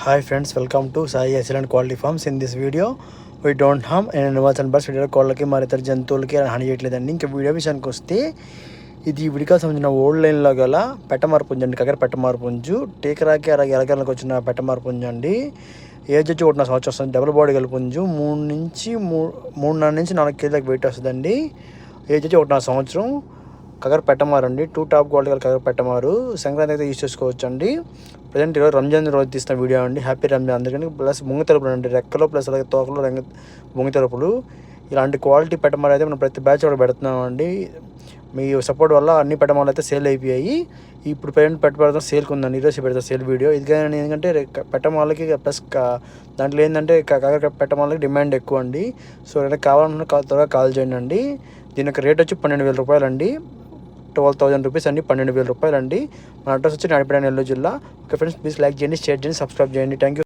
Hi friends, welcome to Sai Excellent Quality Farms. In this video, we don't harm any animals and birds. Video కోళ్ళకి మరి ఇతర జంతువులకి హాని చేయట్లేదండి. ఇంకా వీడియో విషయానికి వస్తే ఇది విడిగా సంబంధించిన ఓల్డ్ లైన్లో గల పెట్టమార్పుంజు అండి. కగర పెట్టమార్పుంజు టేకరాకి ఎలగలకు వచ్చిన పెట్టమార్పుంజు అండి. ఏజ్ వచ్చి 1.5 సంవత్సరం వస్తుంది. డబుల్ బాడీ గల పుంజు 3.5 నుంచి 4 కేజీలకు వెయిట్ వస్తుందండి. ఏజ్ వచ్చి 1.5 సంవత్సరం. కగర పెట్టమారు అండి. 2 టాప్ క్వాలిటీ గల కగర పెట్టమారు. సంక్రాంతి అయితే యూజ్ చేసుకోవచ్చు అండి. ప్రజెంట్ ఈరోజు రంజాన్ రోజు తీసిన వీడియో అండి. హ్యాపీ రంజాన్ అందరికీ. ప్లస్ ముంగతెరుపులు అండి, రెక్కలు ప్లస్ అలాగే తోకలు ముంగతెరుపులు. ఇలాంటి క్వాలిటీ పెట్టమారు అయితే మనం ప్రతి బ్యాచ్ కూడా పెడుతున్నాం అండి. మీ సపోర్ట్ వల్ల అన్ని పెట్టమాలు అయితే సేల్ అయిపోయాయి. ఇప్పుడు ప్రజెంట్ పెట్టబడతాం సేల్కి ఉందండి. ఈరోజు పెడతాం సేల్ వీడియో. ఇది కానీ ఎందుకంటే పెట్టమాలకి ప్లస్ దాంట్లో ఏంటంటే కగర పెట్టమాలకి డిమాండ్ ఎక్కువ అండి. సో కావాలన్నా త్వరగా కాల్ చేయండి అండి. దీని యొక్క రేట్ వచ్చి 12,000 రూపాయలు అండి. 12,000 రూపీస్ అండి. 12,000 రూపాయలు అండి. మన అడ్రస్ వచ్చి నాయుడుపేట, నెల్లూరు జిల్లా. ఓకే ఫ్రెండ్స్, ప్లీజ్ లైక్ చేయండి, షేర్ చేయండి, సబ్స్క్రైబ్ చేయండి. Thank you.